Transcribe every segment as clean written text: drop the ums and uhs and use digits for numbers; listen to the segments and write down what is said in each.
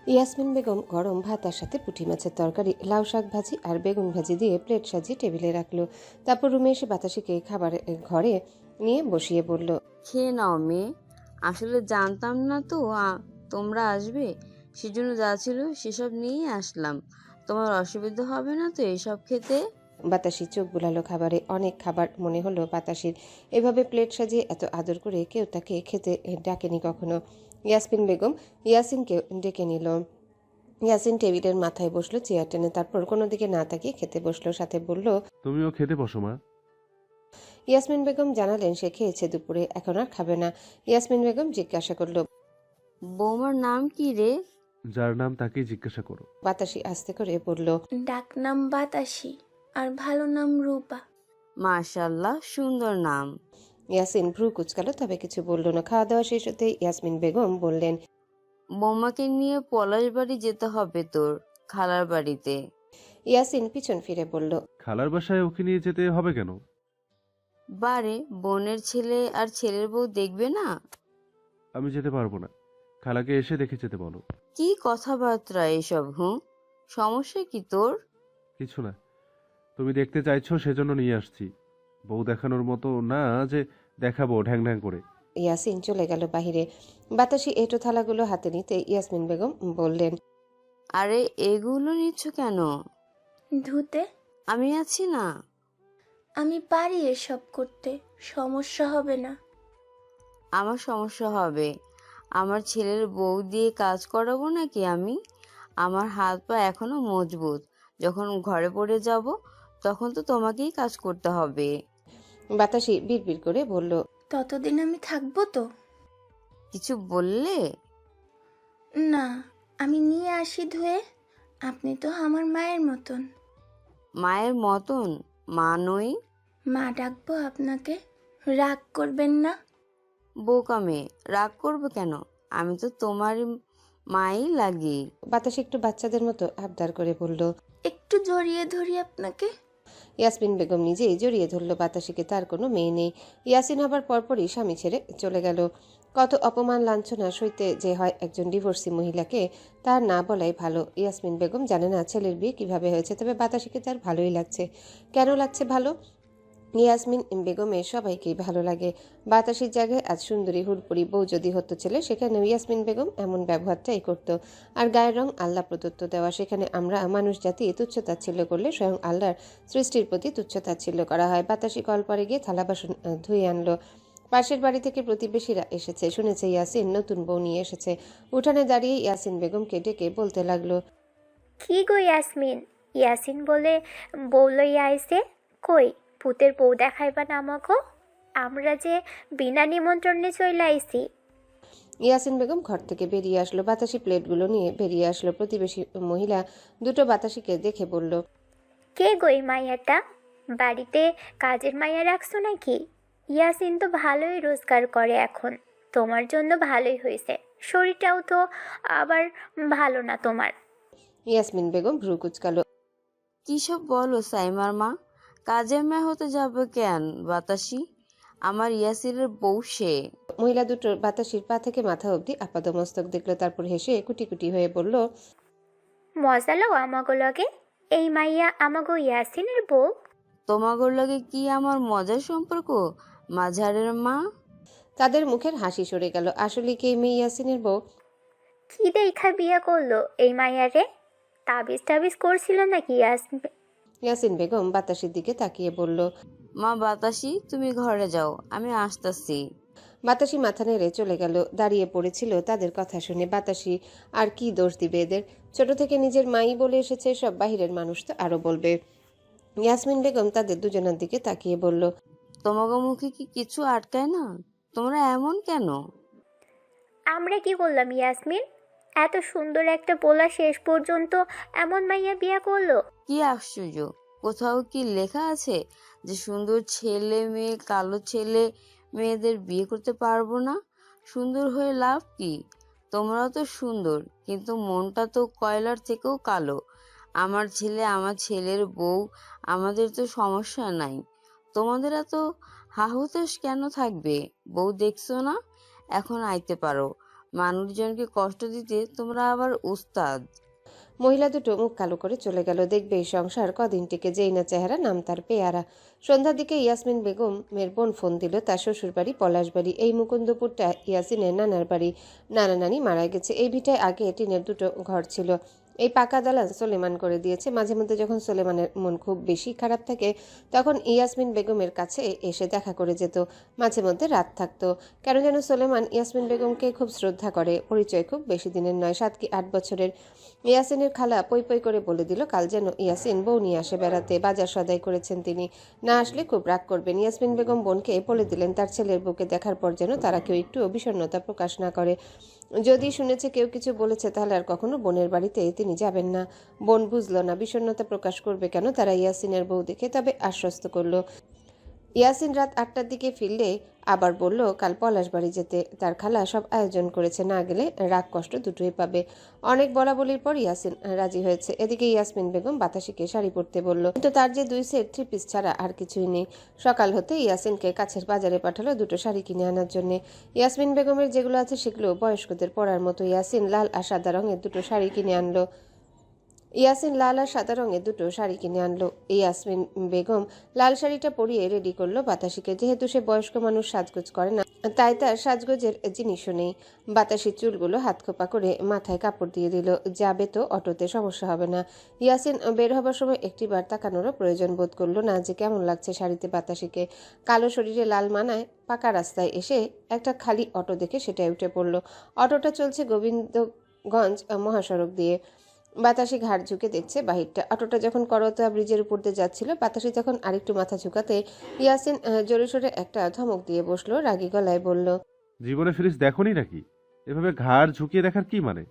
ইয়াসমিন বেগম গরম ভাতার সাথে পুঁটি মাছের তরকারি, লাউ শাক ভাজি আর বেগুন ভাজি দিয়ে প্লেট সাজিয়ে টেবিলে রাখলো। তারপর রুমে এসে বাতাসিকে খাবার ঘরে নিয়ে বসিয়ে বলল, খেয়ে নাও মেয়ে। আসলে জানতাম না তো তোমরা আসবে, সেজন্য যা ছিল সেসব নিয়েই আসলাম। তোমার অসুবিধা হবে না তো এসব খেতে? বাতাসি চোখ বুলালো খাবারে। অনেক খাবার মনে হলো বাতাসির। এভাবে প্লেট সাজিয়ে এত আদর করে কেউ তাকে খেতে ডাকেনি কখনো। ইয়াসমিন বেগম ইয়াসিনকে ডেকে নিল। ইয়াসিন টেবিলের মাথায় বসলো চেয়ার টেনে, তারপর কোনো দিকে না তাকিয়ে খেতে বসলো। সাথে বলল, তুমিও খেতে বসো মা। ইয়াসমিন বেগম জানালেন সে খেয়েছে দুপুরে, এখন আর খাবে না। ইয়াসমিন বেগম জিজ্ঞাসা করলো, বৌমার নাম কি রে? যার নাম তাকেই জিজ্ঞাসা করো। বাতাসি আস্তে করে বলল, ডাকনাম বাতাসি, আর ভালো নাম রূপা। মাশাল্লাহ, সুন্দর নাম। ইয়াসিন ভ্রু কুচকালো, তবে কিছু বলল না। খাওয়া দাওয়া শেষ হতে ইয়াসমিন বেগম বললেন, বৌমাকে নিয়ে পলাশ বাড়ি যেতে হবে তোর, খালার বাড়িতে। ইয়াসিন পিছন ফিরে বলল, খালার বাসায় ওকে নিয়ে যেতে হবে কেন? বারে বোনের ছেলে আর ছেলের বউ দেখবে না? আমি যেতে পারবো না। খালাকে এসে দেখে যেতে বলো। কি কথাবার্তা এসব? সমস্যা কি তোর? কিছু না, তুমি দেখতে চাইছো সেজন্য নিয়ে আসছি। বউ দেখানোর মতো না যে দেখাবো ঢ্যাং ঢ্যাং করে। ইয়াসিন চলে গেল বাহিরে। বাতাসি এঁটো থালাগুলো হাতে নিতে ইয়াসমিন বেগম বললেন, আরে এগুলো নিচ্ছ কেন? ধুতে। আমি আছি না। আমি পারি এসব করতে, সমস্যা হবে না। আমার সমস্যা হবে। আমার ছেলের বউ দিয়ে কাজ করাবো নাকি আমি? আমার হাত পা এখনো মজবুত। যখন ঘরে পড়ে যাব তখন তো তোমাকেই কাজ করতে হবে। বাতাসি বিড়বিড় করে বলল, ততদিন আমি থাকবো তো? কিছু বললে? না, আমি নিয়ে আসি ধুয়ে। আপনি তো আমার মায়ের মতন। মায়ের মতন? মা নই। মা ডাকবো আপনাকে, রাগ করবেন না। বোকা মেয়ে, রাগ করবো কেন? আমি তো তোমার মাই লাগি। বাতাসি একটু বাচ্চাদের মতো আবদার করে বলল। একটু জড়িয়ে ধরি আপনাকে। ইয়াসমিন বেগম নিজেই জড়িয়ে ধরল বাতাসিকে। তার কোনো মেয়ে নেই। ইয়াসিন আবার পরপরই স্বামী ছেড়ে চলে গেল। কত অপমান লাঞ্ছনা সইতে যে হয় একজন ডিভোর্সি মহিলাকে, তার না বলাই ভালো। ইয়াসমিন বেগম জানে না ছেলের বিয়ে কিভাবে হয়েছে, তবে বাতাসিকে তার ভালোই লাগছে। কেন লাগছে ভালো? ইয়াসমিন বেগমের সবাইকেই ভালো লাগে। বাতাসির জায়গায় আজ সুন্দরী হুড়পুরি বউ যদি হতো ছেলে, সেখানেও ইয়াসমিন বেগম এমন ব্যবহারটাই করতো। আর গায়ের রং আল্লাহ প্রদত্ত দেওয়া, সেখানে আমরা মানুষ জাতি তুচ্ছতাচ্ছিল্য করলে স্বয়ং আল্লাহর সৃষ্টির প্রতি তুচ্ছতাচ্ছিল্য করা হয়। বাতাসি কল পরে গিয়ে থালা বাসন ধুয়ে আনলো। পাশের বাড়ি থেকে প্রতিবেশীরা এসেছে, শুনেছে ইয়াসিন নতুন বউ নিয়ে এসেছে। উঠানে দাঁড়িয়ে ইয়াসিন বেগমকে ডেকে বলতে লাগলো, কি গো ইয়াসমিন, ইয়াসিন বলে বউ লইয়া আইছে কই? ভূতের বউ দেখাইবা না আমাকে? আমরা যে বিনা নিমন্ত্রণে চইলা আইছি। ইয়াসিন বেগম ঘর থেকে বেরিয়ে আসলো। বাতাসি প্লেটগুলো নিয়ে বেরিয়ে আসলো। প্রতিবেশী মহিলা দুটো বাতাসিকে দেখে বলল, কে গই মাইয়াটা? বাড়িতে কাজের মাইয়া রাখছো নাকি? ইয়াসিন তো ভালোই রোজগার করে এখন, তোমার জন্য ভালোই হয়েছে। শরীরটাও তো আবার ভালো না তোমার। ইয়াসমিন বেগম ভ্রু কুচকালো। কি সব বলো সাইমার মা? কাজের মেয়ে হতে যাবে কেন বাতাসি? আমার ইয়াসিরের বউ সে। মহিলা দুটোর বাতাসির পা থেকে মাথা অবধি আপাদমস্তক দেখলো, তারপর হেসে কুটি কুটি হয়ে বলল, মজা লও আমাগো লগে? এই মাইয়া আমাগো ইয়াসিনের বউ? তোমাগোর লাগে কি আমার মজার সম্পর্ক মাঝারের মা? তাদের মুখের হাসি সরে গেল। আসলে কি এই মেয়ে ইয়াসিনের বউ? কি দেখা বিয়া করলো এই মাইয়ারে? তাবিজ টাবিজ করছিল নাকি ইয়াসিন বেগম বাতাসির দিকে তাকিয়ে বলল, মা বাতাসি তুমি ঘরে যাও, আমি আসতেছি। বাতাসি মাথা নেড়ে চলে গেল। দাঁড়িয়ে পড়েছিল তাদের কথা শুনে। বাতাসি আর কি দোষ দিবে এদের? ছোট থেকে নিজের মাই বলে এসেছে, সব বাহিরের মানুষ তো আরো বলবে। ইয়াসমিন বেগম তাদের দুজনের দিকে তাকিয়ে বলল, তোমাগো মুখে কি কিছু আটকায় না? তোমরা এমন কেন? আমরা কি করলাম ইয়াসমিন? এত সুন্দর একটা পোলা শেষ পর্যন্ত এমন মাইয়া বিয়া করলো? কি আশ্চর্য! কোথাও কি লেখা আছে যে সুন্দর ছেলে মেয়ে কালো ছেলে মেয়েদের বিয়ে করতে পারবো না? সুন্দর হয়ে লাভ কি? তোমরাও তো সুন্দর, কিন্তু মনটা তো কয়লার থেকেও কালো। আমার ছেলে, আমার ছেলের বউ, আমাদের তো সমস্যা নাই। তোমাদের এত হাহুতাশ কেন থাকবে? বউ দেখছো না? এখন আইতে পারো। মানুষজনকে কষ্ট দিতে তোমরা আবার উস্তাদ। মহিলা দুটো মুখ কালো করে চলে গেল। দেখবে এই সংসার কদিন টিকে, যেই না চেহারা নাম তার পেয়ারা। সন্ধ্যার দিকে ইয়াসমিন বেগমের বোন ফোন দিল। তার শ্বশুর বাড়ি পলাশবাড়ি। এই মুকুন্দপুরটা ইয়াসিনের নানার বাড়ি। নানা নানি মারা গেছে। এই ভিটায় আগে টিনের দুটো ঘর ছিল। এই পাকা দালান সোলেমান করে দিয়েছে। মাঝে মধ্যে যখন সোলেমানের মন খুব বেশি খারাপ থাকে তখন ইয়াসমিন বেগমের কাছে এসে দেখা করে যেত। মাঝে মধ্যে রাত থাকতো। কেন যেন সোলেমান ইয়াসমিন বেগমকে খুব শ্রদ্ধা করে। পরিচয় খুব বেশি দিনের নয়, 7 কি 8 বছরের। ইয়াসিনের খালা পই পই করে বলে দিল কাল যেন ইয়াসিন বউ নিয়ে আসে বেড়াতে। বাজার সদাই করেছেন তিনি, না আসলে খুব রাগ করবেন। ইয়াসমিন বেগম বোনকে বলে দিলেন তার ছেলের বউকে দেখার পর যেন তারা কেউ একটু বিষণ্ণতা প্রকাশ না করে। যদি শুনেছে কেউ কিছু বলেছে তাহলে আর কখনো বোনের বাড়িতে তিনি যাবেন না। বোন বুঝলো না বিষণ্ণতা প্রকাশ করবে কেন তারা ইয়াসিনের বউ দেখে, তবে আশ্বস্ত করলো। ইয়াসিন রাত 8টার দিকে ফিরলে আবার বলল কাল পলাশবাড়ি যেতে। তার খালা সব আয়োজন করেছে, না গেলে রাগ কষ্ট দুটোই পাবে। অনেক বলাবলির পর ইয়াসিন রাজি হয়েছে। এদিকে ইয়াসমিন বেগম বাতাসিকে শাড়ি পরতে বলল, কিন্তু তার যে 2 সেট 3 পিস ছাড়া আর কিছুই নেই। সকাল হতে ইয়াসিনকে কাছের বাজারে পাঠালো 2টো শাড়ি কিনে আনার জন্য। ইয়াসমিন বেগমের যেগুলো আছে সেগুলো বয়স্কদের পরার মতো। ইয়াসিন লাল আর সাদা রঙের 2টো শাড়ি কিনে আনলো। ইয়াসমিন বেগম লাল শাড়িটা পরিয়ে রেডি করলো বাতাসিকে। যেহেতু সে বয়স্ক মানুষ, সাজগোজ করে না, তাই তার সাজগোজের জিনিসও নেই। বাতাসির চুলগুলো হাত খোপা করে মাথায় কাপড় দিয়ে দিল। যাবে তো অটোতে, সমস্যা হবে না। ইয়াসিন বের হবার সময় একটিবার তাকানোরও প্রয়োজন বোধ করলো না যে কেমন লাগছে শাড়িতে বাতাসিকে। কালো শরীরে লাল মানায় পাকা রাস্তায় এসে একটা খালি অটো দেখে সেটাই উঠে পড়ল। অটোটা চলছে গোবিন্দগঞ্জ মহাসড়ক দিয়ে। বাতাসি ঘাড় ঝুঁকে দেখছে বাহিরটা। অটোটা যখন করতোয়া ব্রিজের উপর দিয়ে যাচ্ছিল, বাতাসি তখন আরেকটু মাথা ঝুঁকাতে ইয়াসিন জোরে সোরে একটা ধমক দিয়ে বসলো। রাগী গলায় বলল, জীবনে ফিরিস দেখোনি নাকি? এভাবে ঘাড় ঝুঁকিয়ে দেখার কি মানে?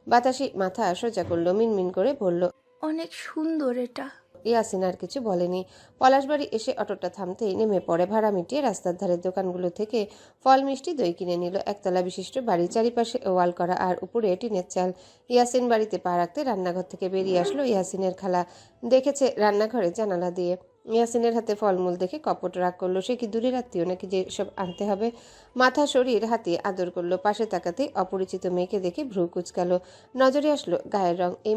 বাতাসি মাথা সোজা করলো, মিনমিন করে বলল। অনেক সুন্দর এটা। ইয়াসিন আর কিছু বলেনি। পলাশবাড়ি এসে অটোটা থামতেই নেমে পড়ে। ভাড়া মিটিয়ে রাস্তার ধারের দোকানগুলো থেকে ফল মিষ্টি দই কিনে নিল। একতলা বিশিষ্ট বাড়ি, চারিপাশে ওয়াল করা আর উপরে টিনের চাল। ইয়াসিন বাড়িতে পা রাখতে রান্নাঘর থেকে বেরিয়ে আসলো ইয়াসিনের খালা। দেখেছে রান্নাঘরে জানালা দিয়ে। ইয়াসিনের হাতে ফলমূল দেখে কপট রাগ করলো। সে কি দূরের আত্মীয় নাকি যে সব আনতে হবে? মাথা শরীর হাতে আদর করলো। পাশে তাকাতে অপরিচিত মেয়েকে দেখে ভ্রু কুচকালো। নজরে আসলো গায়ের রং। এই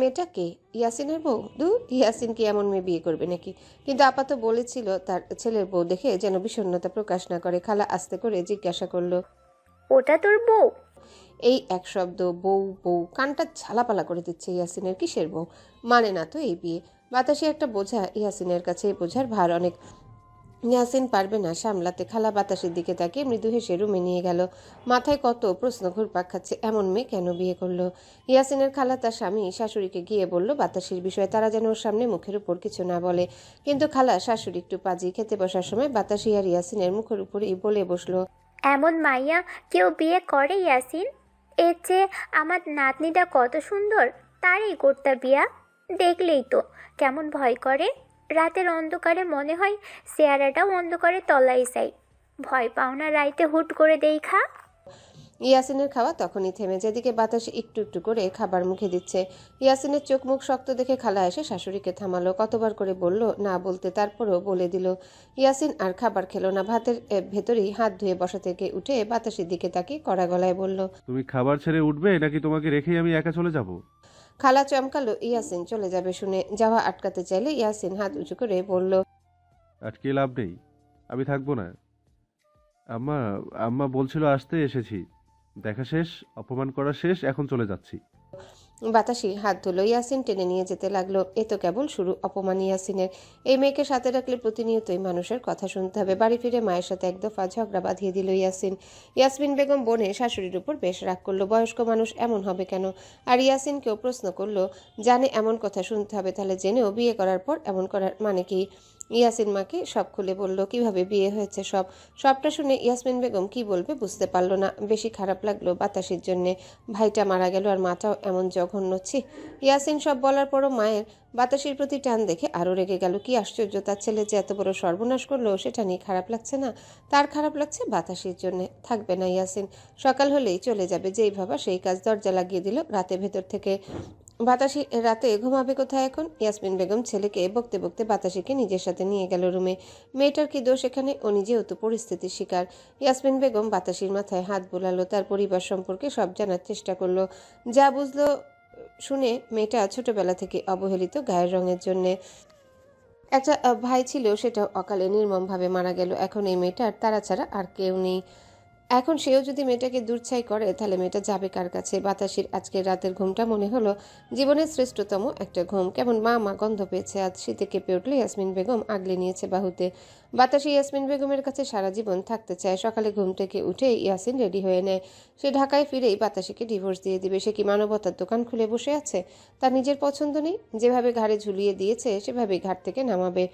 মেয়েটা কে? ইয়াসিনের বউ? ইয়াসিন কি এমন মেয়ে বিয়ে করবে নাকি? কিন্তু আপাতত বলেছিল তার ছেলের বউ দেখে যেন বিষণ্ণতা প্রকাশ না করে। খালা আস্তে করে জিজ্ঞাসা করলো, ওটা তোর বউ? এই এক শব্দ বউ বউ কানটা ঝালাপালা করে দিচ্ছে ইয়াসিনের। কিসের বউ? মানে না তো এই বিয়ে। বাতাসে একটা বোঝা ইয়াসিনের কাছে। এই বোঝার ভার অনেক। ইয়াসিন পারবে না সামলাতে। খালা বাতাসের দিকে তাকিয়ে মৃদু হেসে রুমে নিয়ে গেল। মাথায় কত প্রশ্ন ঘুরপাক খাচ্ছে। এমন মেয়ে কেন বিয়ে করলো? ইয়াসিনের খালা তার স্বামী শাশুড়িকে গিয়ে বলল বাতাসের বিষয়ে, তারা যেন ওর সামনে মুখের উপর কিছু না বলে। কিন্তু খালা শাশুড়ি একটু পাজি। খেতে বসার সময় বাতাসি আর ইয়াসিনের মুখের উপরেই বলে বসলো, এমন মাইয়া কেউ বিয়ে করে ইয়াসিন? এর চেয়ে আমার নাতনিটা কত সুন্দর, তারই করতা বিয়া। দেখলেই তো কেমন ভয় করে। রাতের অন্ধকারে মনে হয় চেহারাটাও অন্ধকারে তলাই চাই। ভয় পাও না রাইতে হুট করে দেখা? ইয়াসিনের খাওয়া তখনই থেমে। যেদিকে বাতাসে একটু একটু করে খাবার মুখে দিচ্ছে। ইয়াসিনের চোখ মুখ শক্ত দেখে খালা এসে শাশুড়িকে থামালো। কতবার করে বলল না বলতে, তারপরেও বলে দিল। ইয়াসিন আর খাবার খেলো না। ভাতের ভেতরেই হাত ধুয়ে বসা থেকে উঠে বাতাসের দিকে তাকিয়ে কড়া গলায় বলল, তুমি খাবার ছেড়ে উঠবে নাকি তোমাকে রেখেই আমি একা চলে যাব? খালা চমকালো ইয়াসিন চলে যাবে শুনে। যাওয়া আটকাতে চাইলে ইয়াসিন হাত উঁচু করে বলল, আটকে লাভ নেই, আমি থাকবো না। আম্মা আম্মা বলছিল আসতে, এসেছি। দেখা শেষ, অপমান করা শেষ, এখন চলে যাচ্ছি। বাতাসি হাত ধুলো। ইয়াসিন টেনে নিয়ে যেতে লাগলো। এ তো কেবল শুরু অপমান ইয়াসিনের। এই মেয়েকে সাথে রাখলে প্রতিনিয়তই মানুষের কথা শুনতে হবে। বাড়ি ফিরে মায়ের সাথে এক দফা ঝগড়া বাঁধিয়ে দিল ইয়াসিন। ইয়াসমিন বেগম বোনের শাশুড়ির উপর বেশ রাগ করলো। বয়স্ক মানুষ এমন হবে কেন? আর ইয়াসিনকেও প্রশ্ন করলো, জানে এমন কথা শুনতে হবে, তাহলে জেনেও বিয়ে করার পর এমন করার মানে কি? ইয়াসিন মাকে সব খুলে বলল কিভাবে বিয়ে হয়েছে। সবটা শুনে ইয়াসমিন বেগম কি বলবে বুঝতে পারলো না। বেশি খারাপ লাগলো বাতাসের জন্যে। ভাইটা মারা গেল আর মাটাও এমন জঘন্য। ছি! ইয়াসিন সব বলার পরও মায়ের বাতাসের প্রতি টান দেখে আরও রেগে গেল। কি আশ্চর্য, তার ছেলে যে এত বড় সর্বনাশ করলো সেটা নিয়ে খারাপ লাগছে না। তার খারাপ লাগছে বাতাসের জন্যে। থাকবে না ইয়াসিন, সকাল হলেই চলে যাবে। যেই ভাবা সেই কাজ। দরজা লাগিয়ে দিল রাতে ভেতর থেকে। বাতাসি রাতে ঘুমাবে কোথায় এখন? ইয়াসমিন বেগম ছেলেকে বকতে বকতে বাতাসিকে নিজের সাথে নিয়ে গেল রুমে। মেয়েটার কি দোষ এখানে? ও নিজেও তো পরিস্থিতির শিকার। ইয়াসমিন বেগম বাতাসির মাথায় হাত বোলালো, তার পরিবার সম্পর্কে সব জানার চেষ্টা করলো। যা বুঝলো শুনে মেয়েটা ছোটবেলা থেকে অবহেলিত গায়ের রঙের জন্যে। একটা ভাই ছিল, সেটাও অকালে নির্মমভাবে মারা গেল। এখন এই মেয়েটার তারা ছাড়া আর কেউ নেই। এখন সেও যদি মেয়েটাকে দূরছাই করে তাহলে মেয়েটা যাবে কার কাছে? বাতাসির আজকের রাতের ঘুমটা মনে হলো জীবনের শ্রেষ্ঠতম একটা ঘুম। কেমন মা মা গন্ধ পেয়েছে আজ। শীতে কেঁপে উঠলে ইয়াসমিন বেগম আগলে নিয়েছে বাহুতে। বাতাসি ইয়াসমিন বেগমের কাছে সারা জীবন থাকতে চায়। সকালে ঘুম থেকে উঠে ইয়াসিন রেডি হয়ে নেয়। সে ঢাকায় ফিরেই বাতাসিকে ডিভোর্স দিয়ে দিবে। সে কি মানবতার দোকান খুলে বসে আছে? তার নিজের পছন্দ নেই? যেভাবে ঘাড়ে ঝুলিয়ে দিয়েছে সেভাবেই ঘাট থেকে নামাবে।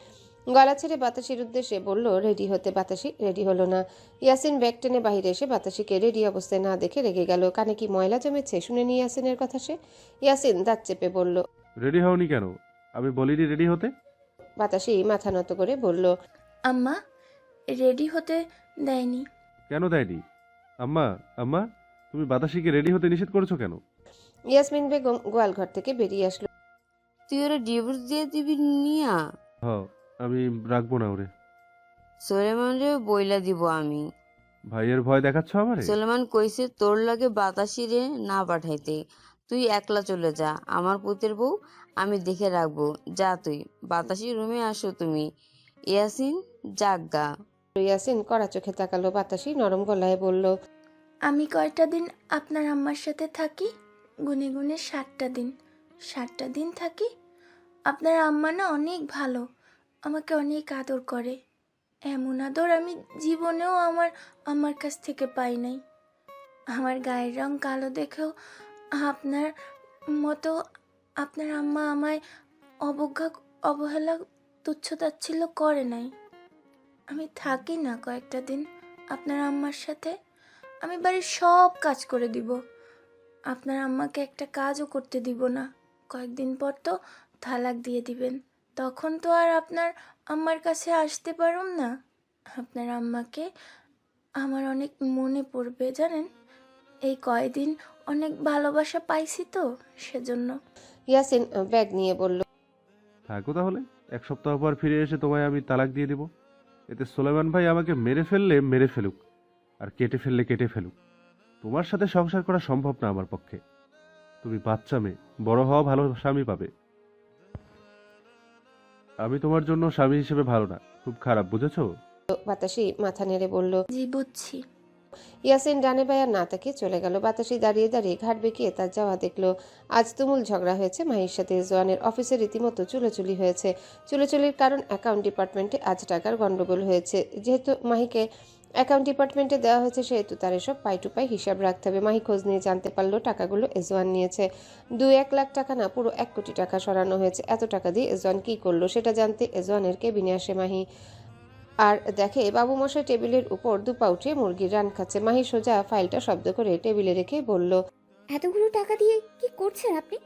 গলা ছেড়ে বাতাসির উদ্দেশ্যে বলল রেডি হতে। বাতাসি রেডি হলো না। ইয়াসিন ব্যাগ টেনে বাহিরে এসে বাতাসিকে রেডি অবস্থায় না দেখে রেগে গেল। কানে কি ময়লা জমেছে? শুনে নি ইয়াসিনের কথা সে। ইয়াসিন দাঁত চেপে বলল। রেডি হওনি কেন? আমি বলিনি রেডি হতে? বাতাসি মাথা নত করে বলল, আম্মা রেডি হতে দেয়নি। কেন দেয়নি? আম্মা, আম্মা, তুমি বাতাসিকে রেডি হতে নিষেধ করেছো কেন? ইয়াসমিন বেগম গোয়ালঘর থেকে বেরিয়ে আসলো। তুই ওরা ডিভোর্স দিয়ে দিবি নিয়া? হ, আমি রাখবো না ওরে। সোলেমানরে বইলা দিব আমি। ভাইয়ের ভয় দেখাচ্ছ আমারে? সোলেমান কইছে তোর লাগে বাতাসিরে না পাঠাইতে। তুই একলা চলে যা, আমার পুতের বউ আমি দেখে রাখবো। যা তুই, বাতাসি রুমে আসো তুমি। ইয়াসিন জাগা। ইয়াসিন কড়া চোখে তাকালো। বাতাসি নরম গলায় বলল, আমি কয়টা দিন আপনার আম্মার সাথে থাকি? গুনে গুনে 7টা দিন। 7টা দিন থাকি। আপনার আম্মা না অনেক ভালো, আমাকে অনেক আদর করে। এমন আদর আমি জীবনেও আমার আম্মার কাছ থেকে পাই নাই। আমার গায়ের রং কালো দেখেও আপনার মতো আপনার আম্মা আমায় অবহেলা তুচ্ছ-তাচ্ছিল্য করে নাই। আমি থাকি না কয়েকটা দিন আপনার আম্মার সাথে। আমি বাড়ির সব কাজ করে দিব, আপনার আম্মাকে একটা কাজও করতে দিব না। কয়েকদিন পর তো তালাক দিয়ে দিবেন, তখন তো আর আপনার আম্মার কাছে আসতে পারুম না। আপনার আম্মাকে আমার অনেক মনে পড়বে জানেন। এই কয়দিন অনেক ভালোবাসা পাইছি তো সেজন্য। ইয়াসিন ব্যাগ নিয়ে বলল, থাকো তাহলে। 1 সপ্তাহ পর ফিরে এসে তোমায় আমি তালাক দিয়ে দিব। এতে সোলেমান ভাই আমাকে মেরে ফেললে মেরে ফেলুক, আর কেটে ফেললে কেটে ফেলুক। তোমার সাথে সংসার করা সম্ভব না আমার পক্ষে। তুমি বাচ্চা মেয়ে, বড় হওয়া, ভালো স্বামী পাবে। আমি তোমার জন্য স্বামী হিসেবে ভালো না, খুব খারাপ, বুঝেছো? বাতাসি মাথা নেড়ে বলল। জি বুঝছি। ইয়াসিন ডানে বায়া না তাকিয়ে চলে গেল। বাতাসি দাঁড়িয়ে দাঁড়িয়ে ঘাট বেঁকিয়ে তার যাওয়া দেখলো। আজ তুমুল ঝগড়া হয়েছে মাহির সাথে। জোয়ানের অফিসে রীতিমতো চুলোচুলি হয়েছে। চুলোচুলির কারণ অ্যাকাউন্ট ডিপার্টমেন্টে আজ টাকার গন্ডগোল হয়েছে। যেহেতু মাহিকে অ্যাকাউন্ট ডিপার্টমেন্টে দেওয়া হয়েছে সেহেতু তার এসব পাই টু পাই হিসাব রাখতে হবে। মাহি খোঁজ নিয়ে জানতে পারলো টাকাগুলো এজওয়ান নিয়েছে। 2-1 লাখ টাকা না, পুরো 1 কোটি টাকা সরানো হয়েছে। এত টাকা দিয়ে এজওয়ান কি করলো সেটা জানতে এজওয়ানের কেবিনে আসে মাহি। আর দেখে বাবুমশাই টেবিলের উপর দুপা উঠে মুরগির রান খাচ্ছে। মাহি সোজা ফাইলটা শব্দ করে টেবিলে রেখে বলল, এতগুলো টাকা দিয়ে কি করছেন আপনি?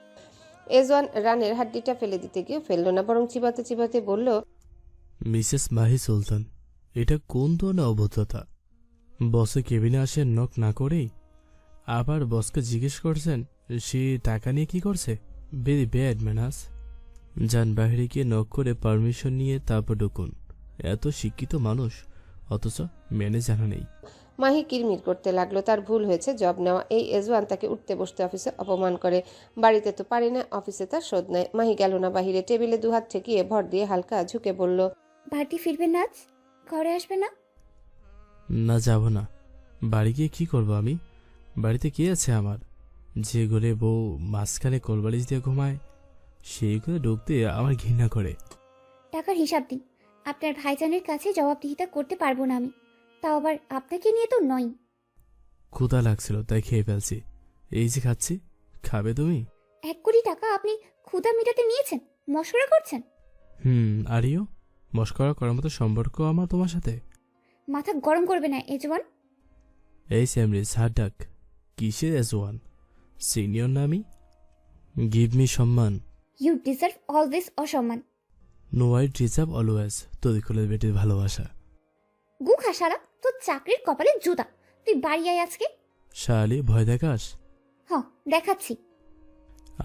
এজওয়ান রানের হাড্ডিটা ফেলে দিতে গিয়ে ফেললো না, বরং চিবাতে চিবাতে বলল, মিসেস মাহি সুলতান, এটা কোন ধরনের অভদ্রতা? বসে কেবিনে আসে নক না করেই আবার বসকে জিজ্ঞেস করছেন সে টাকা নিয়ে কি করছে? Very bad manners. যান বাইরে গিয়ে নক করে পারমিশন নিয়ে তারপর ঢুকুন। এত শিক্ষিত মানুষ অথচ মেনে জানা নেই। মাহি কিরমির করতে লাগলো। তার ভুল হয়েছে জব নেওয়া। এই এজওয়ান তাকে উঠতে বসতে অফিসে অপমান করে। বাড়িতে তো পারে না, অফিসে তার শোধ নেয়। মাহি গেল না বাহিরে। টেবিলে দুহাত ঠেকিয়ে ভর দিয়ে হালকা ঝুঁকে বলল, বাড়ি ফিরবেন না আজ? ঘরে আসবে না? না, যাব না। বাড়ি গিয়ে কি করব আমি? বাড়িতে কে আছে আমার? যে ঘরে বউ মাঝখানে কোলবালিশ দিয়ে ঘুমায় সেই ঘরে ঢুকতে আমার ঘৃণা করে। টাকার হিসাব দিন। আপনার ভাইজানের কাছে জবাবদিহিতা করতে পারবো না আমি, তাও আবার আপনাকে নিয়ে তো নয়। ক্ষুধা লাগছিল তাই খেয়ে ফেলছি। এই যে খাচ্ছি, খাবে তুমি? 1 কোটি টাকা আপনি ক্ষুধা মেটাতে নিয়েছেন, মশকরা করছেন? আরিও মস্করা করার মতো সম্পর্ক আমার তোমার সাথে? মাথা গরম করবে না এজওয়ান। এই স্যামরিস হাত ডাক। কিসের এজওয়ান? সিনিয়র না আমি? গিভ মি সম্মান। ইউ ডিজার্ভ অল দিস অসম্মান। নো আই ডিজার্ভ অলওয়েজ তরিকুলের বেটির ভালোবাসা। গু খাসারা, তোর চাকরির কপালে জুতা। তুই বাড়ি আয় আজকে। শালি ভয় দেখাস? হ, দেখাচ্ছি।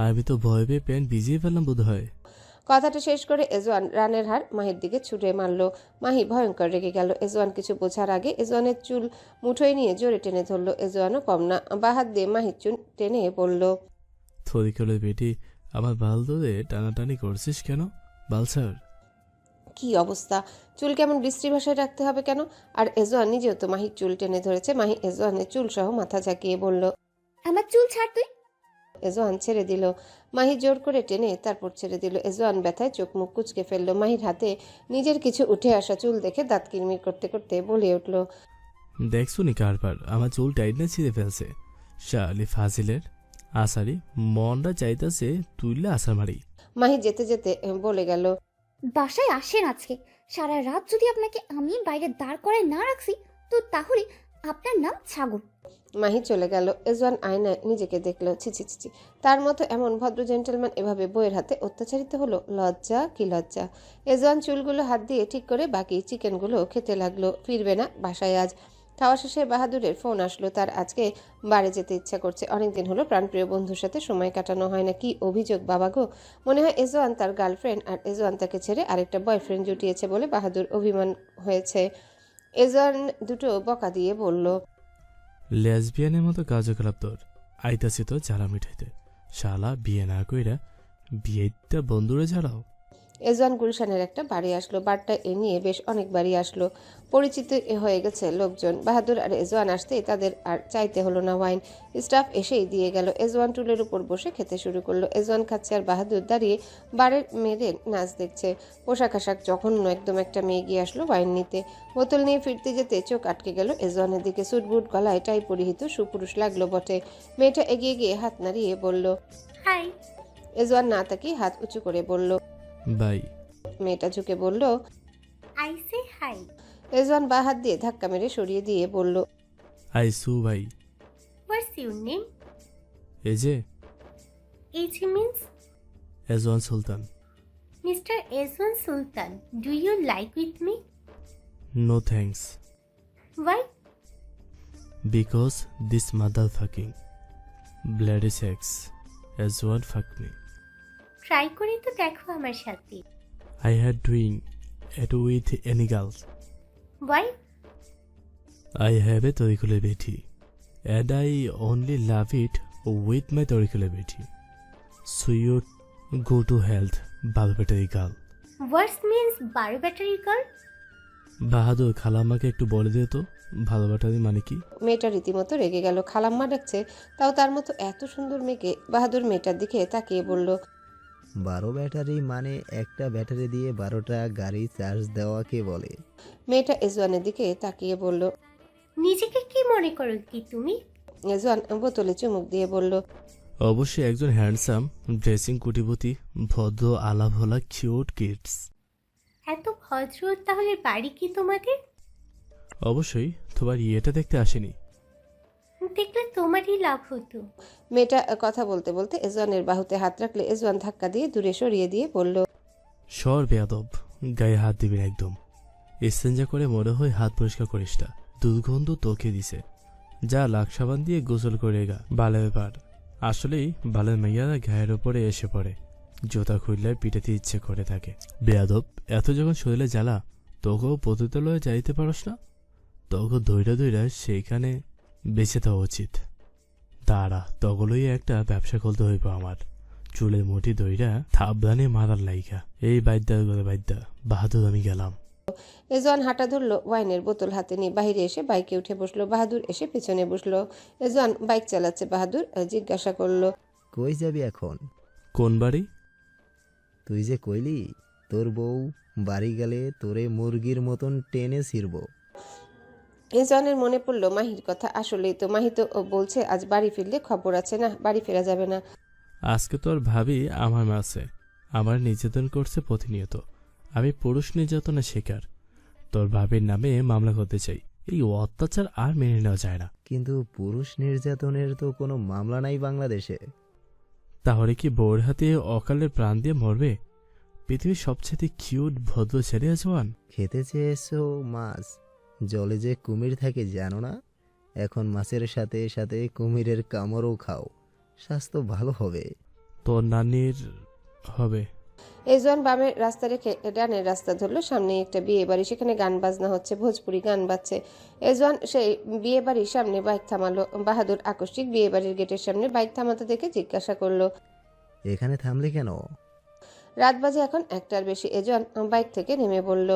আমি তো ভয় পেয়ে প্যান্ট ভিজিয়ে ফেললাম বোধ হয়। কথাটা শেষ করে এজওয়ান রানের হার মাহির দিকে ছুঁড়ে মারল। মাহি ভয়ঙ্কর রেগে গেল। এজওয়ান কিছু বোঝার আগে এজওয়ানের চুল মুঠোয় নিয়ে জোরে টেনে ধরল। এজওয়ানও কম না, বাহাত দিয়ে মাহির চুল টেনে বলল, থরিকলে বেটি, আমার বাল ধরে টানাটানি করছিস কেন? বালসার কি অবস্থা! চুল কেমন বিশ্রী ভাষায় রাখতে হবে কেন? আর এজওয়ান নিজেও তো মাহির চুল টেনে ধরেছে। মাহি এজওয়ানের চুল সহ মাথা ঝাঁকিয়ে বলল। আমার চুল ছাড় তুই। এজওয়ান ছেড়ে দিল। মাহি জোর করে টেনে তারপর ছেড়ে দিল। এজওয়ান ব্যথায় চোখ মুখ কুচকে ফেলল। মাহির হাতে নিজের কিছু উঠে আসা চুল দেখে দাঁত কিরমির করতে করতে বলে উঠল, দেখছো নি কারবার আমার চুল টাইটনে ছিঁড়ে ফেলছে। শালি ফাজিলের আসারি মনটা চাইতাছে তুইলে আসার মারি। মাহি যেতে যেতে বলে গেল, বাসায় আসেন আজকে। সারা রাত যদি আপনাকে আমি বাইরে দাঁড় করায় না রাখছি, তো তাহলে আপনার নাম ছাগল। মাহি চলে গেল। এজওয়ান আয়নায় নিজেকে দেখলো। ছি ছি ছি ছি, তার মতো এমন ভদ্র জেন্টেলম্যান এভাবে বইয়ের হাতে অত্যাচারিত হলো। লজ্জা কি লজ্জা! এজওয়ান চুলগুলো হাত দিয়ে ঠিক করে বাকি চিকেনগুলো খেতে লাগলো। ফিরবে না বাসায় আজ। খাওয়া শেষে বাহাদুরের ফোন আসলো। তার আজকে বাড়ি যেতে ইচ্ছা করছে। অনেকদিন হলো প্রাণপ্রিয় বন্ধুর সাথে সময় কাটানো হয় না। কি অভিযোগ বাবা গো! মনে হয় এজওয়ান তার গার্লফ্রেন্ড আর এজওয়ান তাকে ছেড়ে আরেকটা বয়ফ্রেন্ড জুটিয়েছে বলে বাহাদুর অভিমান হয়েছে। এজওয়ান দুটো বকা দিয়ে বলল, লেসবিয়ানের মতো কার্যকলাপ তোর। আইতাছি তো জ্বালা মিঠাইতে। শালা বিয়ে না কইরা বিয়েটা বন্ধুরে জ্বালাও। এজওয়ান গুলশানের একটা বাড়ি আসলো। বারটা এ নিয়ে বেশ অনেক বাড়ি আসলো। পরিচিত হয়ে গেছে লোকজন। বাহাদুর আর এজওয়ান আসতেই তাদের আর চাইতে হলো না ওয়াইন। স্টাফ এসেই দিয়ে গেল। এজওয়ান টুলের উপর বসে খেতে শুরু করলো। এজওয়ান খাচ্ছে আর বাহাদুর দাঁড়িয়ে বারের মেয়েদের নাচ দেখছে। পোশাক আশাক জঘন্য একদম। একটা মেয়ে গিয়ে আসলো ওয়াইন নিতে। বোতল নিয়ে ফিরতে যেতে চোখ আটকে গেল এজওয়ানের দিকে। সুটবুট গলায় টাই পরিহিত সুপুরুষ লাগলো বটে। মেয়েটা এগিয়ে গিয়ে হাত নাড়িয়ে বলল, হাই। এজওয়ান না তাকিয়ে হাত উঁচু করে বলল। বাই। মেয়েটা ঝুঁকে বলল, আই সে হাই। রেজওয়ান বাঁ হাত দিয়ে ধাক্কা মেরে সরিয়ে দিয়ে বলল, আইসু ভাই। What's your name? এই যে H means Ezwan Sultan. Mister Ezwan Sultan, do you like with me? No thanks. Why? Because this mother fucking bloody sex Ezwan fuck me. Try করে তো দেখো আমার সাথে। I had doing it with any girl. Why? I have a Torikule Beti and I only love it with my Torikule Beti. So you go to health, Balbatari girl. What's means 12 battery girl? বাহাদুর খালাম্মাকে একটু বলে দে তো ভালো battery মানে কি? মেয়েটা রীতিমতো রেগে গেল। খালাম্মা ডাকছে, তাও তার মতো এত সুন্দর মেয়েকে। বাহাদুর মেয়েটার দিকে তাকিয়ে বলল, 12 ব্যাটারি মানে একটা ব্যাটারি দিয়ে 12টা গাড়ি চার্জ দেওয়াকে বলে। মেয়েটা এজওয়ানের দিকে তাকিয়ে বলল। নিজেকে কি মনে করো কি তুমি? এজওয়ান বোতলে চুমুক দিয়ে বলল, অবশ্যই একজন হ্যান্ডসাম ড্রেসিং কোটিপতি ভদ্র আলাভোলা কিউট কিডস। এত ভদ্র, তাহলে বাড়ি কি তোমাদের? অবশ্যই তোমার ইয়েটা দেখতে আসেনি। দেখলে তোমারই লাভ হতো। মেয়েটা কথা বলতে বলতে এজওয়ানের বাহুতে হাত রাখলে এজওয়ান ধাক্কা দিয়ে দূরে সরিয়ে দিয়ে বলল, সর বেয়াদব, গায়ে হাত দিবি না একদম। এক্সচেঞ্জা করে মনে হয় হাত পরিষ্কার করিস না, দুর্গন্ধ তোকে দিছে। যা লাখ সাবান দিয়ে গোসল করে গা। বালে ব্যাপার। আসলেই বালের মেয়েরা গায়ের ওপরে এসে পড়ে, জোতা খুললে পিটাতে ইচ্ছে করে থাকে। বেয়াদব, এত যখন শরীরে জ্বালা তোকেও পতিতালয়ে যাইতে পারস না? তোকে দইরা দইরা সেইখানে বেঁচে দেওয়া উচিত। দাঁড়া, তগলই একটা ব্যবসা খুলতে হইব আমার। চুলের মুঠি দইরা থাবদানে মারার লাইগা। এই বাইদ্যা বাইদ্যা বাহাদুর আমি গেলাম। এজওয়ান হাঁটা ধরলো। ওয়াইনের বোতল হাতে নিয়ে বাইরে এসে বাইকে উঠে বসলো। বাহাদুর এসে পেছনে বসলো। এজওয়ান বাইক চালাচ্ছে। বাহাদুর জিজ্ঞাসা করলো, কই যাবি এখন? কোন বাড়ি? তুই যে কইলি তোর বউ বাড়ি গেলে তোরে মুরগির মতন টেনে ছিড়ব। এজওয়ানের মনে পড়লো মাহির কথা। আসলেই তো, মাহি তো বলছে আজ বাড়ি ফিরলে খবর আছে। না, বাড়ি ফেরা যাবে না। আজকে তোর ভাবি আমার মাসে আমার নির্যাতন করছে প্রতিনিয়ত। আমি পুরুষ নির্যাতনের শিকার। তোর ভাবির নামে মামলা করতে চাই। এই অত্যাচার আর মেনে নেওয়া যায় না। কিন্তু পুরুষ নির্যাতনের তো কোনো মামলা নাই বাংলাদেশে। তাহলে কি বউর হাতে অকালের প্রাণ দিয়ে মরবে? পৃথিবীর সবচেয়ে কিউট ভদ্র ছেলে আজওয়ান। খেতে চেয়েছো মাছ, জলে যে কুমির থাকে জানো না? এখন মাছের সাথে সাথে কুমিরের কামড়ও খাও, স্বাস্থ্য ভালো হবে। তোর নানির হবে। এজওয়ান বামের রাস্তা রেখে ডানের রাস্তা ধরলো। সামনে একটা বিয়ে বাড়ি, সেখানে গান বাজনা হচ্ছে, ভোজপুরি গান বাজছে। এজওয়ান সেই বিয়ে বাড়ির সামনে বাইক থামালো। বাহাদুর আকস্মিক বিয়ে বাড়ির গেটের সামনে বাইক থামাতে দেখে জিজ্ঞাসা করলো, এখানে থামলে কেন? রাত বাজে এখন 1টার বেশি। এজওয়ান বাইক থেকে নেমে বলল,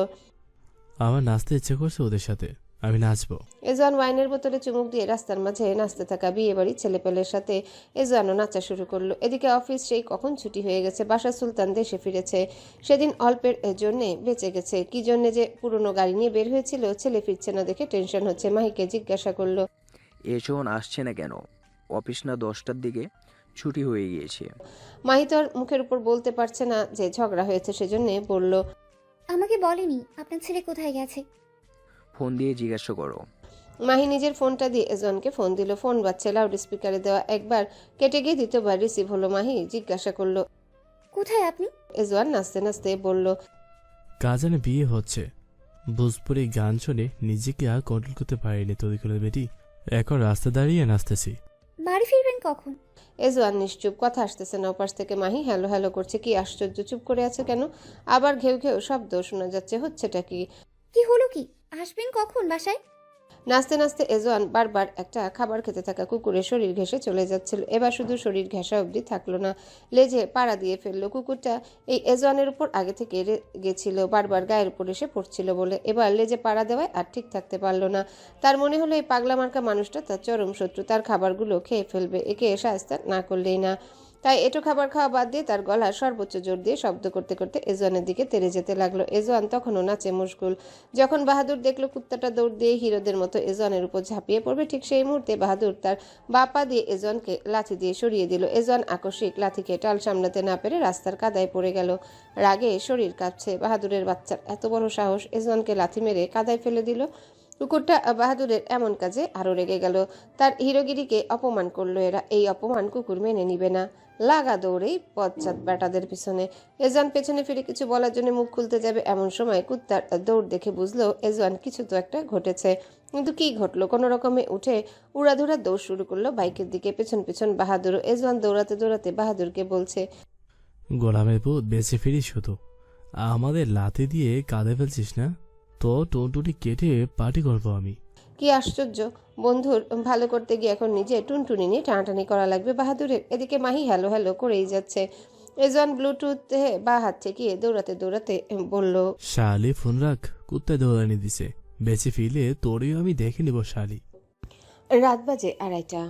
আমার নাচতে ইচ্ছে করছে ওদের সাথে, আমি নাচবো। এজওয়ান ওয়াইনের বোতলে চুমুক দিয়ে রাস্তার মাঝে নাচতে থাকা বিয়ে বাড়ির ছেলেপেলের সাথে এজওয়ানও নাচা শুরু করলো। এদিকে অফিস সেই কখন ছুটি হয়ে গেছে। বাসা সুলতান দেশে ফিরেছে। সেদিন অল্পের জন্যে বেঁচে গেছে। কি জন্যে যে পুরনো গাড়ি নিয়ে বের হয়েছিল, ছেলে ফিরছে না দেখে টেনশন হচ্ছে। মাহিকে জিজ্ঞাসা করলো, এজন আসছে না কেন? অফিস না 10টার দিকে? ছুটি হয়ে গিয়েছে। মাহি তোর মুখের উপর বলতে পারছে না যে ঝগড়া হয়েছে, সেজন্য বলল, আমাকে বলেনি আপনার ছেলে কোথায় গেছে। ফোন দিয়ে জিজ্ঞাসা করো। মাহি নিজের ফোনটা দিয়ে এজওয়ানকে ফোন দিল। ফোন বাজছে, লাউড স্পিকারে দেওয়া। একবার কেটে গিয়ে দ্বিতীয়বার রিসিভ হলো। মাহি জিজ্ঞাসা করলো, কোথায় আপনি? এজওয়ান নাচতে নাচতে বলল, কাজানে বিয়ে হচ্ছে। ভোজপুরি গান শুনে নিজেকে আর কন্ট্রোল করতে পারিনি তরিকুলের বেটি। এখন রাস্তা দাঁড়িয়ে নাচতেছি। বাড়ি ফিরবেন কখন? এজওয়ান নিশ্চুপ, কথা আসতেছে না ওপাশ থেকে। মাহি হ্যালো হ্যালো করছে। কি আশ্চর্য, চুপ করে আছে কেন? আবার ঘেউ ঘেউ শব্দ শোনা যাচ্ছে। হচ্ছেটা কি? কি হলো কি? আসবেন কখন বাসায়? নাচতে নাচতে এজওয়ান বারবার একটা খাবার খেতে থাকা কুকুরের শরীর ঘেঁষে চলে যাচ্ছিল। এবার শুধু শরীর ঘেঁষা অবধি থাকলো না, লেজে পাড়া দিয়ে ফেললো। কুকুরটা এই এজওয়ানের উপর আগে থেকে গেছিল, বারবার গায়ের উপর এসে পড়ছিল বলে এবার লেজে পাড়া দেওয়ায় আর ঠিক থাকতে পারলো না। তার মনে হলো এই পাগলা মার্কা মানুষটা তার চরম শত্রু, তার খাবারগুলো খেয়ে ফেলবে, একে শায়েস্তা না করলেই না। তাই এটো খাবার খাওয়া বাদ দিয়ে তার গলার সর্বোচ্চ জোর দিয়ে শব্দ করতে করতে এজওয়ানের দিকে তেড়ে যেতে লাগলো। এজওয়ান তখনও নাচে মশগুল। যখন বাহাদুর দেখলো কুত্তাটা দৌড় দিয়ে হিরোদের মতো এজওয়ানের উপর ঝাঁপিয়ে পড়বে, ঠিক সেই মুহূর্তে বাহাদুর তার বা পা দিয়ে এজওয়ানকে লাথি দিয়ে সরিয়ে দিল। এজওয়ান আকস্মিক লাথিকে টাল সামলাতে না পেরে রাস্তার কাদায় পড়ে গেল। রাগে শরীর কাঁপছে। বাহাদুরের বাচ্চার এত বড় সাহস, এজওয়ানকে লাথি মেরে কাদায় ফেলে দিল। কুকুরটা বাহাদুরের এমন কাজে আরো রেগে গেল। তার হিরোগিরিকে অপমান করলো এরা। এই অপমান কুকুর মেনে নিবে না। লাগা দৌড়েই পশ্চাৎ বেটাদের পিছনে। এজওয়ান পেছনে ফিরে কিছু বলার জন্য মুখ খুলতে যাবে, এমন সময় কুত্তার দৌড় দেখে বুঝলো এজওয়ান কিছু তো একটা ঘটেছে। কিন্তু কি ঘটলো? কোনো রকমে উঠে উড়াধুরা দৌড় শুরু করলো বাইকের দিকে। পেছন পেছন বাহাদুর। এজওয়ান দৌড়াতে দৌড়াতে বাহাদুরকে বলছে, গোলামের পুত বেঁচে ফিরিস শুধু, আমাদের লাথি দিয়ে কাঁদে ফেলছিস না? তো টুনটুনি কেটে পার্টি করবো আমি। কি আশ্চর্য, বন্ধুর ভালো করতে গিয়ে এখন নিজে টুনটুনি নিয়ে টানাটানি করা লাগবে বাহাদুরের। এদিকে মাহি হ্যালো হ্যালো করেই যাচ্ছে। এজওয়ান ব্লুটুথে বা হাত ঠেকিয়ে দৌড়াতে দৌড়াতে বলল, শালি ফোন রাখ, কুত্তায় দৌড়ানি দিছে। বেঁচে ফিরলে তোরেও আমি দেখে নিব শালি। রাত বাজে 2:30।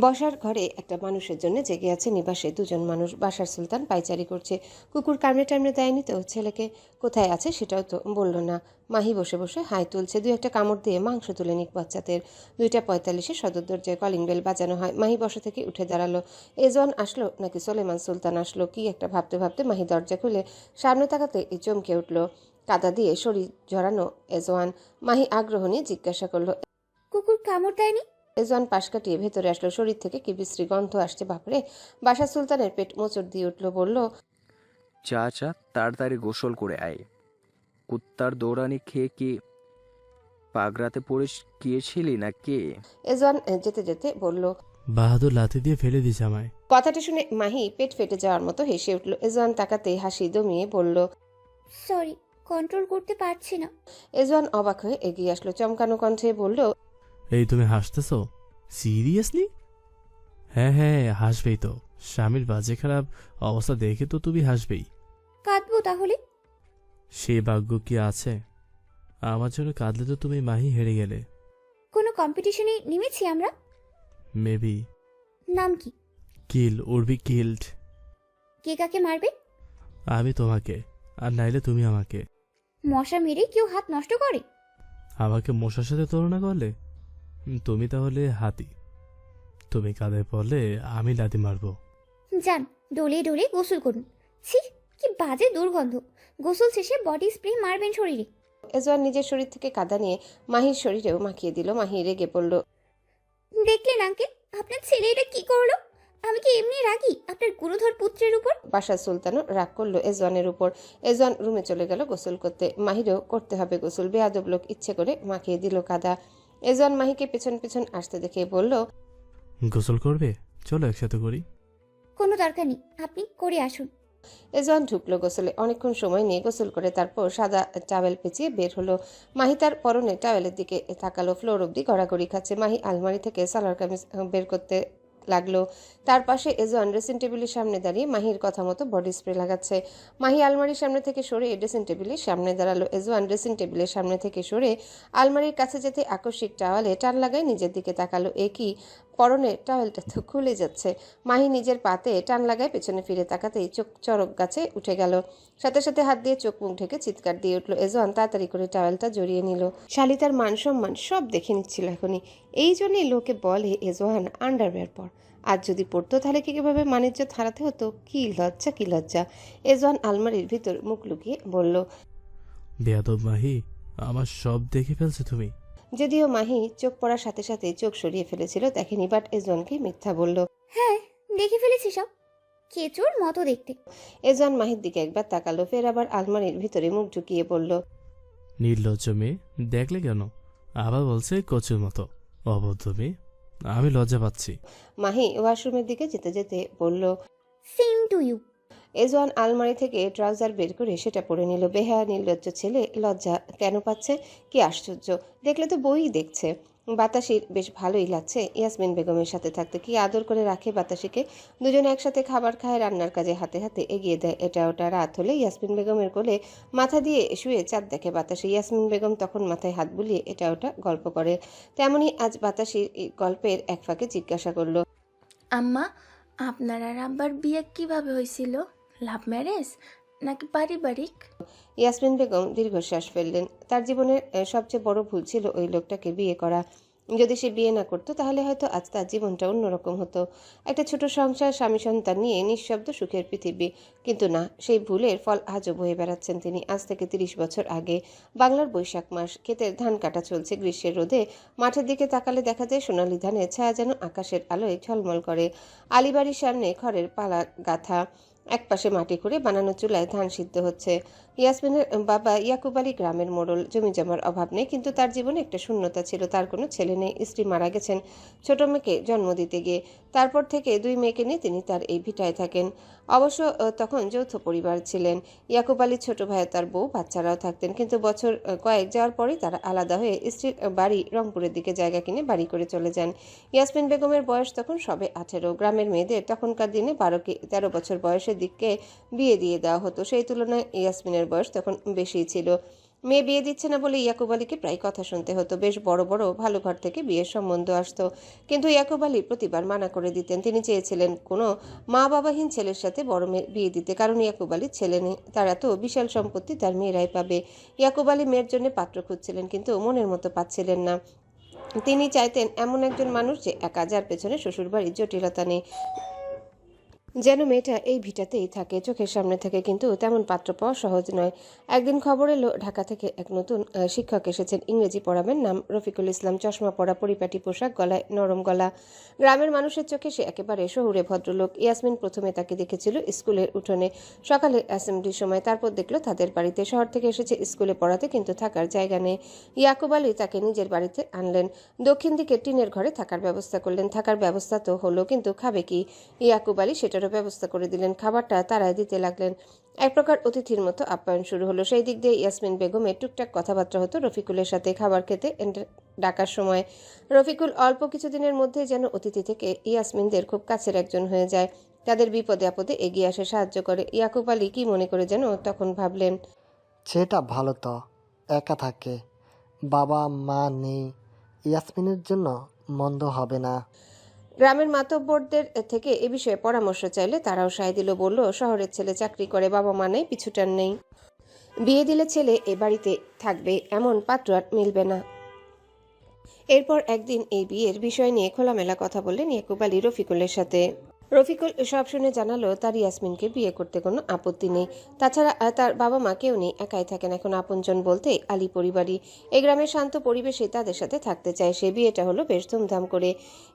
বসার ঘরে একটা মানুষের জন্য জেগে আছে নিবাসে দুজন মানুষ। বাসার সুলতান পায়চারি করছে। কুকুর কামড়ে টামড়ে দেয়নি তো ছেলেকে? কোথায় আছে সেটাও তো বলল না। মাহি বসে বসে হাই তুলছে। 2-1টা কামড় দিয়ে মাংস তুলে নিক বাচ্চাদের। 2:45 সদর দরজায় কলিং বেল বাজানো হয়। মাহি বসা থেকে উঠে দাঁড়ালো। এজওয়ান আসলো নাকি সোলেমান সুলতান আসলো, কি একটা ভাবতে ভাবতে মাহি দরজা খুলে সামনে তাকাতে চমকে উঠল। কাদা দিয়ে শরীর জড়ানো এজওয়ান। মাহি আগ্রহ নিয়ে জিজ্ঞাসা করলো, কুকুর কামড় দেয়নি? এজওয়ান পাশ কাটিয়ে ভেতরে আসলো। শরীর থেকে কি বিশ্রী গন্ধ আসছে। বাপরে! বাসা সুলতানের পেট মোচড় দিয়ে উঠল। বলল, চা তাড়াতাড়ি গোসল করে আয়। কুত্তার দৌড়ানি খেয়ে কি পাগড়াতে পড়ে গিয়েছিলি না কে? এজওয়ান যেতে যেতে বলল। বাহাদুর লাথি দিয়ে ফেলে দিস আমায়। কথাটা শুনে মাহি পেট ফেটে যাওয়ার মতো হেসে উঠল। এজওয়ান তাকাতেই হাসি দমিয়ে বলল, সরি, কন্ট্রোল করতে পারছি না। এজওয়ান অবাক হয়ে এগিয়ে আসলো। চমকানো কণ্ঠে বলল, এই তুমি হাসতেছো? সিরিয়াসলি? হ্যাঁ হ্যাঁ, হাসবেই তো। স্বামীর বাজে খারাপ অবস্থা দেখে তো তুমি হাসবেই। কাঁদবো তাহলে? সে ভাগ্য কি আছে? আমার জন্য কাঁদলে তো তুমি মাহি হেরে গেলে। কোনো কম্পিটিশনে নেমেছি আমরা? মেবি। নাম কি? কিল উড়বি কিল্ড। কে কাকে মারবে? আমি তোমাকে, আর নাইলে তুমি আমাকে। মশা মেরে কেউ হাত নষ্ট করে? আমাকে মশার সাথে তুলনা করলে তুমি তাহলে হাতি। তুমি কাঁধে পড়লে আমি লাথি মারবো। যান, ডলে ডলে গোসল করুন। ছি, কি বাজে দুর্গন্ধ। গোসল শেষে বডি স্প্রে মারবেন শরীরে। এজওয়ান নিজের শরীর থেকে কাদা নিয়ে মাহির শরীরেও মাখিয়ে দিল। মাহি রেগে পড়ল। দেখলেন আঙ্কেল, আপনার ছেলে এটা কি করলো? আমি কি এমনি রাগি আপনার গুরুধর পুত্রের উপর? বাসার সুলতানও রাগ করলো এজওয়ানের উপর। এজওয়ান রুমে চলে গেল গোসল করতে। মাহিরও করতে হবে গোসল। বেয়াদব লোক ইচ্ছে করে মাখিয়ে দিল কাদা। এজওয়ান মাহিকে পেছন পেছন আসতে দেখে বলল, গোসল করবে? চলো একসাথে করি। কোনো দরকার নেই, আপনি করে আসুন। এজওয়ান ঢুকলো গোসলে, অনেকক্ষণ সময় নিয়ে গোসল করে তারপর সাদা টাওয়েল পেঁচিয়ে বের হলো। মাহি তার পরনে টাওয়েলের দিকে তাকালো, ফ্লোর অব্দি গড়াগড়ি খাচ্ছে। মাহি আলমারি থেকে সালোয়ার কামিজ বের করতে লাগলো। তার পাশে এজওয়ান ড্রেসিং টেবিলের সামনে দাঁড়িয়ে মাহির কথা মতো বডি স্প্রে লাগাচ্ছে। মাহি আলমারির সামনে থেকে সরে ড্রেসিং টেবিলের সামনে দাঁড়ালো। এজওয়ান ড্রেসিং টেবিলের সামনে থেকে সরে আলমারির কাছে যেতে আকস্মিক টাওয়ালে টান লাগায় নিজের দিকে তাকালো। এ কি, পরনে টাওয়েলটা তো খুলে যাচ্ছে। মাহি নিজের পাতে টান লাগায় পেছনে ফিরে তাকাতেই চোখ চড়ক গাছে উঠে গেল। সাথে সাথে হাত দিয়ে চোখ মুখ ঢেকে চিৎকার দিয়ে উঠলো। এজওয়ান তাড়াতাড়ি করে টাওয়েলটা জড়িয়ে নিল। শালি তার মান সম্মান সব দেখে নিচ্ছিল এখনই। এই জন্যই লোকে বলে এজওয়ান আন্ডারওয়্যার পর। আর যদি পড়তো তাহলে কি কিভাবে মানিজ্যত হারাতে হতো। কি লজ্জা, কি লজ্জা। এজওয়ান আলমারির ভিতর মুখ লুকিয়ে বলল। বেয়াদব মাহি, আমার সব দেখে ফেলছো তুমি। যদিও মাহি চোখ পড়ার সাথে সাথে চোখ সরিয়ে ফেলেছিল, দেখেনি, বাট এজওয়ানকে মিথ্যা বলল। হ্যাঁ, দেখে ফেলেছি সব, কেঁচোর মতো দেখতে। এজওয়ান মাহির দিকে একবার তাকালো, ফের আবার আলমারির ভিতরে মুখ ঢুকিয়ে বলল। নির্লজ্জ মেয়ে, দেখলে কেন? আবার বলছে কচুর মতো। অবদ্ধ মেয়ে, আমি লজ্জা পাচ্ছি। মাহি ওয়াশরুমের দিকে যেতে যেতে বলল। Same to you. এজওয়ান আলমারি থেকে ট্রাউজার বের করে সেটা পরে নিল। বেহায়া নির্লজ্জ ছেলে লজ্জা কেন পাচ্ছে? কি আশ্চর্য, দেখলে তো বই দেখছে। বাতাসির বেশ ভালোই লাগছে ইয়াসমিন বেগমের সাথে থাকতে। কি আদর করে রাখে বাতাসিকে। দুজনে একসাথে খাবার খায়, রান্নার কাজে হাতে হাতে এগিয়ে দেয়। এটা ওটা। রাত হলে ইয়াসমিন বেগমের কোলে মাথা দিয়ে শুয়ে চাঁদ দেখে বাতাসি। ইয়াসমিন বেগম তখন মাথায় হাত বুলিয়ে এটা ওটা গল্প করে। তেমনি আজ বাতাসির গল্পের এক ফাঁকে জিজ্ঞাসা করলো। আম্মা, আপনার আর আব্বার বিয়ে কিভাবে হয়েছিল? লাভ ম্যারেজ নাকি পারিবারিক? ইয়াসমিন বেগম দীর্ঘশ্বাস ফেললেন। তার জীবনের সবচেয়ে বড় ভুল ছিল ওই লোকটাকে বিয়ে করা। যদি সে বিয়ে না করতো তাহলে হয়তো আজ তার জীবনটা অন্যরকম হতো। একটা ছোট সংসার, স্বামী সন্তান নিয়ে নিঃশব্দ সুখের পৃথিবী। কিন্তু না, সেই ভুলের ফল আজও বয়ে বেড়াচ্ছেন তিনি। আজ থেকে 30 বছর আগে বাংলার বৈশাখ মাস, ক্ষেতের ধান কাটা চলছে গ্রীষ্মের রোদে। মাঠের দিকে তাকালে দেখা যায় সোনালি ধানের ছায়া যেন আকাশের আলোয় ঝলমল করে। আলিবাড়ির সামনে খড়ের পালা গাথা, একপাশে মাটি করে বানানো চুলায় ধান সিদ্ধ হচ্ছে। ইয়াসমিনের বাবা ইয়াকুব আলী গ্রামের মোড়ল, জমি জমার অভাব নেই, কিন্তু তার জীবনে একটা শূন্যতা ছিল। তার কোনো ছেলে নেই, স্ত্রী মারা গেছেন ছোট মেয়েকে জন্ম দিতে গিয়ে। তারপর থেকে 2 মেয়েকে নিয়ে তিনি তার এই ভিটায় থাকেন। অবশ্য তখন যৌথ পরিবার ছিলেন। ইয়াকুব আলীর ছোট ভাই, তার বউ, বাচ্চারাও থাকতেন। কিন্তু বছর কয়েক যাওয়ার পরেই তারা আলাদা হয়ে স্ত্রীর বাড়ি রংপুরের দিকে জায়গা কিনে বাড়ি করে চলে যান। ইয়াসমিন বেগমের বয়স তখন সবে 18। গ্রামের মেয়েদের তখনকার দিনে 12-13 বছর বয়সের দিকে বিয়ে দিয়ে দেওয়া হতো। সেই তুলনায় ইয়াসমিনের বয়স তখন বেশিই ছিল। মেয়ে বিয়ে দিচ্ছে না বলে ইয়াকুব আলীকে প্রায় কথা শুনতে হতো। বেশ বড় বড় ভালো ঘর থেকে বিয়ের সম্বন্ধ আসতো, কিন্তু ইয়াকুব আলী প্রতিবার মানা করে দিতেন। তিনি চেয়েছিলেন কোনো মা বাবাহীন ছেলের সাথে বড় মেয়ে বিয়ে দিতে, কারণ ইয়াকুব আলীর ছেলে নেই। তারা তো বিশাল সম্পত্তি তার মেয়েরাই পাবে। ইয়াকুব আলী মেয়ের জন্য পাত্র খুঁজছিলেন, কিন্তু মনের মতো পাচ্ছিলেন না। তিনি চাইতেন এমন একজন মানুষ যে একা, যার পেছনে শ্বশুরবাড়ির জটিলতা নেই, যেন মেয়েটা এই ভিটাতেই থাকে, চোখের সামনে থাকে। কিন্তু তেমন পাত্র পাওয়া সহজ নয়। একদিন খবর এলো ঢাকা থেকে এক নতুন শিক্ষক এসেছেন, ইংরেজি পড়াবেন। নাম রফিকুল ইসলাম, চশমা পরা, পরিপাটি পোশাক, গলায় নরম গলা। গ্রামের মানুষের চোখে সে একেবারে শহুরে ভদ্রলোক। ইয়াসমিন প্রথমে তাকে দেখেছিল স্কুলের উঠোনে সকালে অ্যাসেম্বলির সময়, তারপর দেখলো তাদের বাড়িতে। শহর থেকে এসেছে স্কুলে পড়াতে, কিন্তু থাকার জায়গা নেই। ইয়াকুব আলী তাকে নিজের বাড়িতে আনলেন। দক্ষিণ দিকে টিনের ঘরে থাকার ব্যবস্থা করলেন। থাকার ব্যবস্থা তো হলো, কিন্তু খাবে কি? ইয়াকুব আলী সেটারও ব্যবস্থা করে দিলেন। খাবারটা তারাই দিতে লাগলেন। এক প্রকার অতিথির মতো আপ্যায়ন শুরু হলো। সেই দিক দিয়ে ইয়াসমিন বেগমের টুকটাক কথাবার্তা হতো রফিকুলের সাথে। খাবার খেতে ডাকার সময় রফিকুল অল্প কিছুদিনের মধ্যে যেন অতিথি থেকে ইয়াসমিনদের খুব কাছের একজন হয়ে যায়। তাদের বিপদে আপদে এগিয়ে আসে, সাহায্য করে। ইয়াকুব আলী কি মনে করে যেন তখন ভাবলেন, সেটা ভালো তো, একা থাকে, বাবা মা নেই, ইয়াসমিনের জন্য মন্দ হবে না। গ্রামের মাতব্বরদের থেকে এ বিষয়ে পরামর্শ চাইলে তারাও সায় দিল। বলল, শহরের ছেলে চাকরি করে, বাবা মা নেই, পিছুটান নেই, বিয়ে দিলে ছেলে এ বাড়িতে থাকবে, এমন পাত্র আর মিলবে না। এরপর একদিন এই বিয়ের বিষয় নিয়ে খোলামেলা কথা বললেন ইয়াকুব আলী রফিকুলের সাথে। রফিকুল সব শুনে জানালো তার ইয়াসমিনকে বিয়ে করতে কোনো আপত্তি নেই। তাছাড়া তার বাবা মা কেউ নেই, একাই থাকেন। এখন আপনজন বলতে আলী পরিবারই। এই গ্রামের শান্ত পরিবেশে তাদের সাথে থাকতে চায় সে। বিয়েটা হলো বেশ ধুমধাম করে।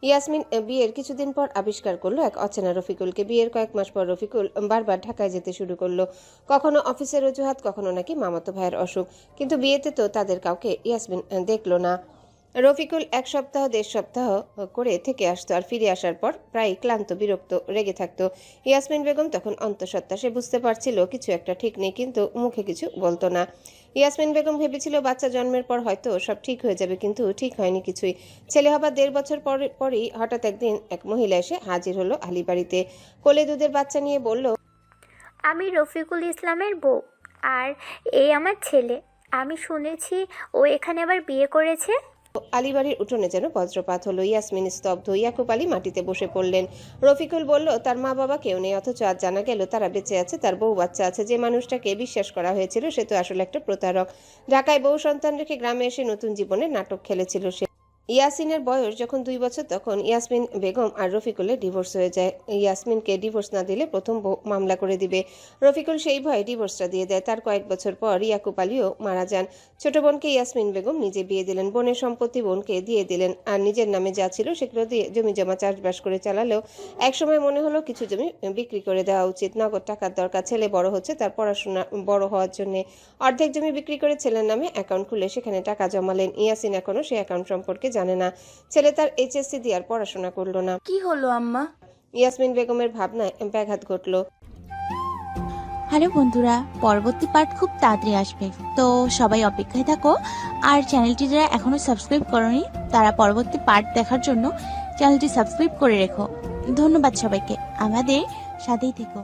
ইয়াসমিন বিয়ের কিছুদিন পর আবিষ্কার করলো এক অচেনা রফিকুলকে। বিয়ের কয়েক মাস পর রফিকুল বারবার ঢাকায় যেতে শুরু করলো। কখনো অফিসের অজুহাত, কখনো নাকি মামাতো ভাইয়ের অসুখ। কিন্তু বিয়েতে তো তাদের কাউকে ইয়াসমিন দেখলো না। রফিকুল 1 সপ্তাহ 1.5 সপ্তাহ করে থেকে আসতো, আর ফিরে আসার পর প্রায় ক্লান্ত, বিরক্ত, রেগে থাকতো। ইয়াসমিন বেগম তখন অন্তঃসত্ত্বা, সে বুঝতে পারছিল কিছু একটা ঠিক নেই, কিন্তু মুখে কিছু বলতো না। ইয়াসমিন বেগম ভেবেছিল বাচ্চা জন্মের পর হয়তো সব ঠিক হয়ে যাবে, কিন্তু ঠিক হয়নি কিছুই। ছেলে হবার 1.5 বছর পরই হঠাৎ একদিন এক মহিলা এসে হাজির হলো আলীবাড়িতে। কোলে দুধের বাচ্চা নিয়ে বলল, আমি রফিকুল ইসলামের বউ, আর এই আমার ছেলে। আমি শুনেছি ও এখানে আবার বিয়ে করেছে। আলীবাড়ির উঠোনে যেন বজ্রপাত হলো। ইয়াসমিন স্তব্ধ, ইয়াকুব আলী মাটিতে বসে পড়লেন। রফিকুল বলল, তার মা বাবা কেউ নেই, অথচ আজ জানা গেল তারা বেঁচে আছে, তার বউ বাচ্চা আছে। যে মানুষটাকে বিশ্বাস করা হয়েছিল সে তো আসলে একটা প্রতারক। ঢাকায় বউ সন্তান রেখে গ্রামে এসে নতুন জীবনের নাটক খেলেছিল সে। ইয়াসিনের বয়স যখন 2 বছর, তখন ইয়াসমিন বেগম আর রফিকুলের ডিভোর্স হয়ে যায়। ইয়াসমিনকে ডিভোর্স না দিলে প্রথম বউ মামলা করে দিবে। রফিকুল সেই ভয়ে ডিভোর্সটা দিয়ে দেয়। তার কয়েক বছর পর ইয়াকুব আলীও মারা যান। ছোট বোনকে ইয়াসমিন বেগম নিজে বিয়ে দিলেন। বোনের সম্পত্তি বোনকে দিয়ে দিলেন, আর নিজের নামে যা ছিল সেগুলো দিয়ে জমি জমা চাষবাস করে চালালেও একসময় মনে হলো কিছু জমি বিক্রি করে দেওয়া উচিত। নগদ টাকার দরকার, ছেলে বড় হচ্ছে, তার পড়াশোনা বড় হওয়ার জন্য অর্ধেক জমি বিক্রি করে ছেলের নামে অ্যাকাউন্ট খুলে সেখানে টাকা জমালেন। ইয়াসিন এখনো সেই অ্যাকাউন্ট সম্পর্কে জানে না। ছেলে তার এইচএসসি দিয়ে আর পড়াশোনা করলো না। কি হলো আম্মা? ইয়াসমিন বেগমের ভাবনায় ব্যাঘাত ঘটলো। হ্যালো বন্ধুরা, পরবর্তী পার্ট খুব তাড়াতাড়ি আসবে, তো সবাই অপেক্ষায় থাকো। আর চ্যানেলটি যারা এখনো সাবস্ক্রাইব করোনি তারা পরবর্তী পার্ট দেখার জন্য চ্যানেলটি সাবস্ক্রাইব করে রেখো। ধন্যবাদ সবাইকে, আমাদের সাথেই থেকো।